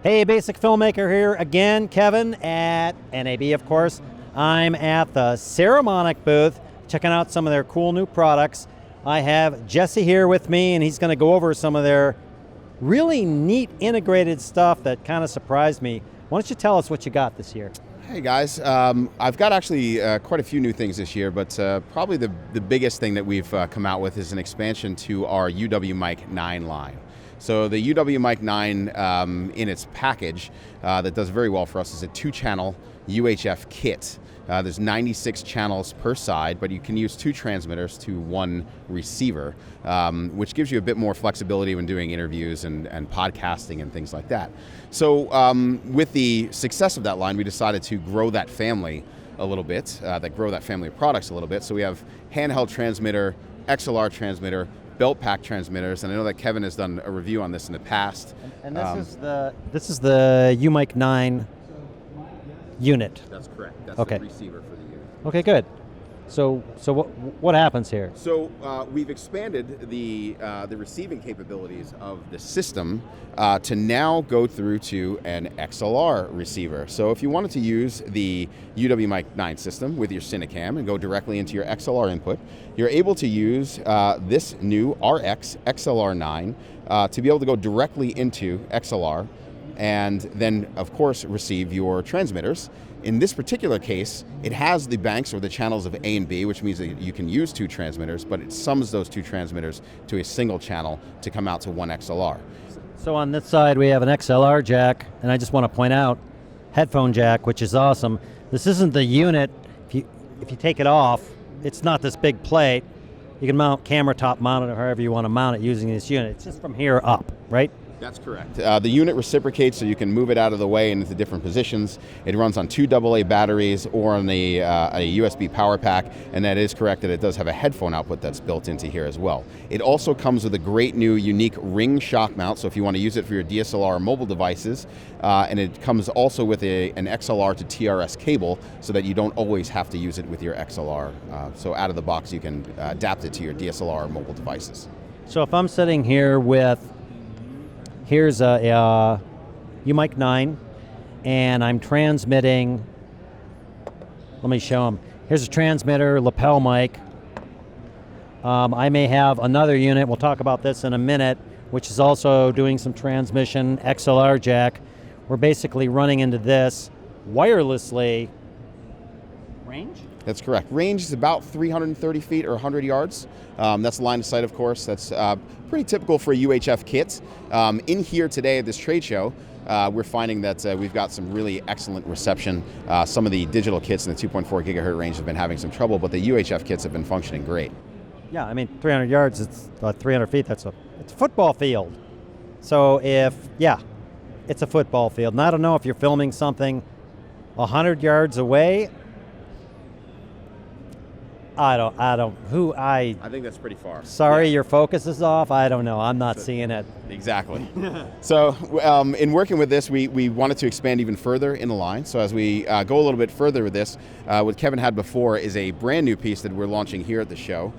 Hey, Basic Filmmaker here again, Kevin at NAB, of course. I'm at the Saramonic booth, checking out some of their cool new products. I have Jessie here with me, and he's going to go over some of their really neat integrated stuff that kind of surprised me. Why don't you tell us what you got this year? Hey guys, I've got actually quite a few new things this year, but probably the biggest thing that we've come out with is an expansion to our Umic9 line. So the Umic9 in its package that does very well for us is a 2-channel UHF kit. There's 96 channels per side, but you can use 2 transmitters to 1 receiver, which gives you a bit more flexibility when doing interviews and podcasting and things like that. So with the success of that line, we decided to grow that family a little bit, grow that family of products a little bit. So we have handheld transmitter, XLR transmitter, belt pack transmitters, and I know that Kevin has done a review on this in the past. And this is the Umic9 unit. That's correct. That's okay. The receiver for the unit. Okay, good. So what happens here? So we've expanded the receiving capabilities of the system to now go through to an XLR receiver. So if you wanted to use the Umic9 system with your Cinecam and go directly into your XLR input, you're able to use this new RX XLR9 to be able to go directly into XLR and then, of course, receive your transmitters. In this particular case, it has the banks or the channels of A and B, which means that you can use 2 transmitters, but it sums those 2 transmitters to a single channel to come out to 1 XLR. So on this side, we have an XLR jack, and I just want to point out, headphone jack, which is awesome. This isn't the unit. If you take it off, it's not this big plate. You can mount camera top mount it or however you want to mount it using this unit. It's just from here up, right? That's correct. The unit reciprocates, so you can move it out of the way into different positions. It runs on 2 AA batteries or on a USB power pack, and that is correct that it does have a headphone output that's built into here as well. It also comes with a great new unique ring shock mount, so if you want to use it for your DSLR or mobile devices, and it comes also with an XLR to TRS cable so that you don't always have to use it with your XLR. So out of the box you can adapt it to your DSLR or mobile devices. So if I'm sitting here with here's a Umic9, and I'm transmitting. Let me show them. Here's a transmitter, lapel mic. I may have another unit, we'll talk about this in a minute, which is also doing some transmission, XLR jack. We're basically running into this wirelessly. Range? That's correct. Range is about 330 feet or 100 yards. That's line of sight, of course. That's pretty typical for a UHF kit. In here today at this trade show, we're finding that we've got some really excellent reception. Some of the digital kits in the 2.4 gigahertz range have been having some trouble, but the UHF kits have been functioning great. Yeah, I mean, 300 yards, it's 300 feet, it's a football field. So it's a football field. And I don't know if you're filming something 100 yards away. I think that's pretty far. Sorry, yeah. Your focus is off. I don't know. I'm not seeing it. Exactly. So in working with this, we wanted to expand even further in the line. So as we go a little bit further with this, what Kevin had before is a brand new piece that we're launching here at the show.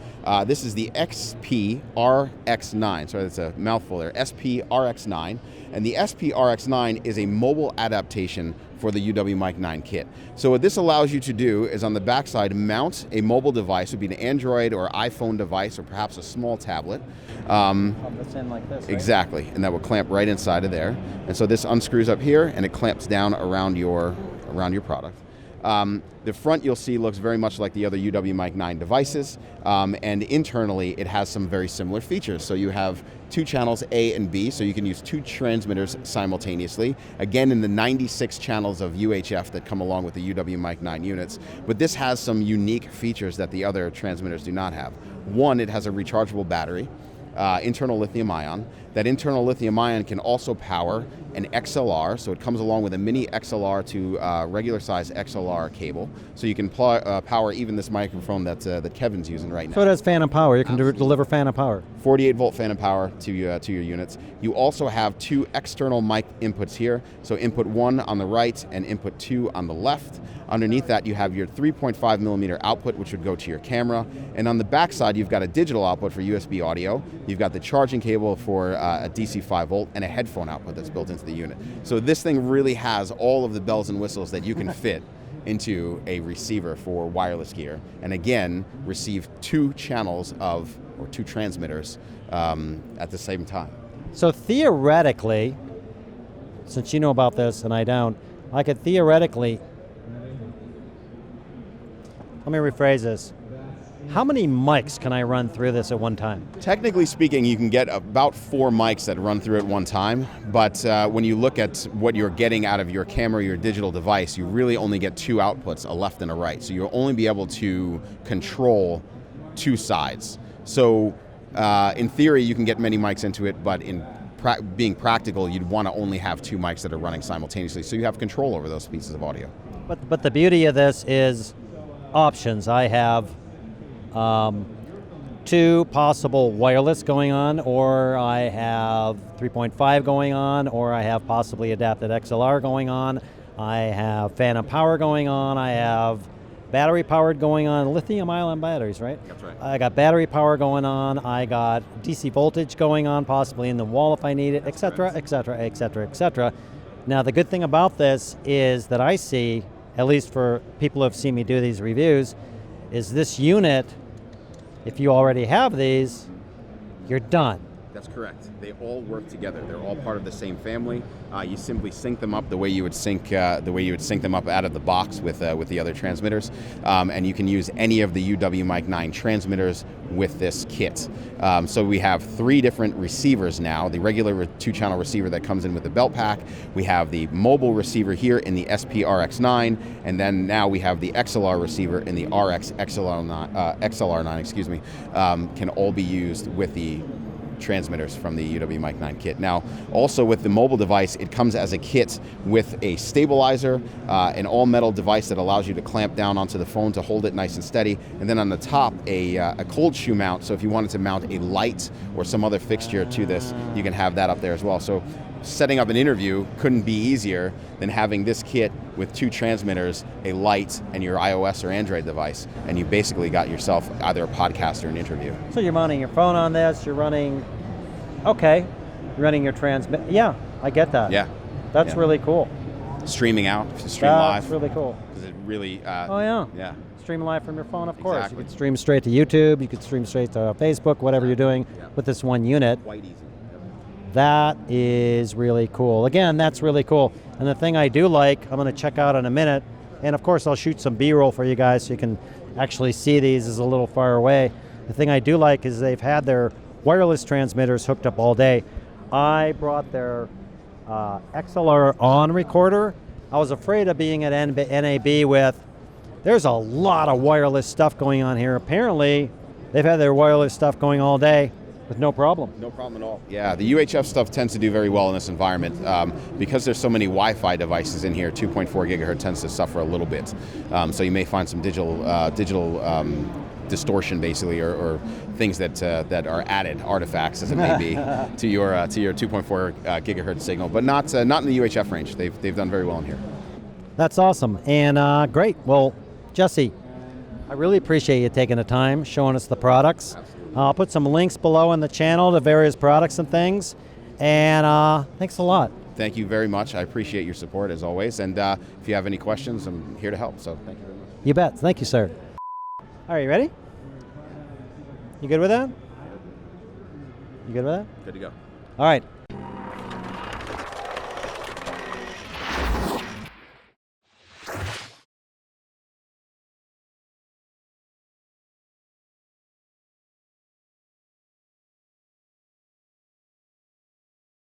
This is the SP-RX9. So it's a mouthful there. SP-RX9. And the SP-RX9 is a mobile adaptation for the Umic9 kit. So what this allows you to do is on the backside mount a mobile device, would be an Android or iPhone device or perhaps a small tablet. It's in like this, right? Exactly, and that will clamp right inside of there. And so this unscrews up here and it clamps down around your product. The front you'll see looks very much like the other Umic9 devices, and internally it has some very similar features. So you have 2 channels A and B, so you can use 2 transmitters simultaneously, again in the 96 channels of UHF that come along with the Umic9 units, but this has some unique features that the other transmitters do not have. One, it has a rechargeable battery, internal lithium ion. That internal lithium ion can also power an XLR, so it comes along with a mini XLR to regular size XLR cable, so you can power even this microphone that Kevin's using right now. So it has phantom power. You can deliver phantom power. 48 volt phantom power to your units. You also have 2 external mic inputs here, so input 1 on the right and input 2 on the left. Underneath that you have your 3.5 millimeter output, which would go to your camera, and on the back side you've got a digital output for USB audio, You've got the charging cable for a DC 5-volt and a headphone output that's built into the unit. So this thing really has all of the bells and whistles that you can fit into a receiver for wireless gear, and again, receive 2 channels or 2 transmitters at the same time. So theoretically, since you know about this and I don't, I could theoretically, let me rephrase this. How many mics can I run through this at one time? Technically speaking, you can get about 4 mics that run through at one time, but when you look at what you're getting out of your camera, your digital device, you really only get 2 outputs, a left and a right. So you'll only be able to control 2 sides. So in theory, you can get many mics into it, but in being practical, you'd want to only have 2 mics that are running simultaneously, so you have control over those pieces of audio. But the beauty of this is options. I have 2 possible wireless going on, or I have 3.5 going on, or I have possibly adapted XLR going on, I have phantom power going on, I have battery powered going on, lithium ion batteries, right? That's right. I got battery power going on, I got DC voltage going on, possibly in the wall if I need it, etc., etc., etc., etc. Now the good thing about this is that I see, at least for people who have seen me do these reviews, is this unit, if you already have these, you're done. That's correct. They all work together. They're all part of the same family. You simply sync them up the way you would sync them up out of the box with the other transmitters, and you can use any of the Umic9 transmitters with this kit. So we have 3 different receivers now. The regular 2-channel receiver that comes in with the belt pack. We have the mobile receiver here in the SP-RX9, and then now we have the XLR receiver in the XLR9. Excuse me. Can all be used with the transmitters from the Umic9 kit. Now, also with the mobile device, it comes as a kit with a stabilizer, an all-metal device that allows you to clamp down onto the phone to hold it nice and steady, and then on the top, a cold shoe mount, so if you wanted to mount a light or some other fixture to this, you can have that up there as well. So setting up an interview couldn't be easier than having this kit with 2 transmitters, a light, and your iOS or Android device, and you basically got yourself either a podcast or an interview. So you're mounting your phone on this, you're running your transmit. Yeah, I get that. Yeah. That's really cool. Streaming out, to stream live. That's really cool. Because it really, oh yeah. Yeah. Stream live from your phone, of course. Exactly. You could stream straight to YouTube, you could stream straight to Facebook, whatever you're doing with this one unit. Quite easy. That is really cool. Again, that's really cool. And the thing I do like, I'm going to check out in a minute, and of course I'll shoot some B-roll for you guys so you can actually see these as a little far away. The thing I do like is they've had their wireless transmitters hooked up all day. I brought their XLR on recorder. I was afraid of being at NAB with, there's a lot of wireless stuff going on here. Apparently, they've had their wireless stuff going all day with no problem. No problem at all. Yeah, the UHF stuff tends to do very well in this environment. Because there's so many Wi-Fi devices in here, 2.4 gigahertz tends to suffer a little bit. So you may find some digital distortion, basically, or things that are added, artifacts as it may be, to your 2.4 gigahertz signal, but not in the UHF range. They've done very well in here. That's awesome, and great. Well, Jessie, I really appreciate you taking the time, showing us the products. Absolutely. I'll put some links below in the channel to various products and things, and thanks a lot. Thank you very much. I appreciate your support as always, and if you have any questions, I'm here to help, so thank you very much. You bet. Thank you, sir. All right, you ready? You good with that? You good with that? Good to go. All right.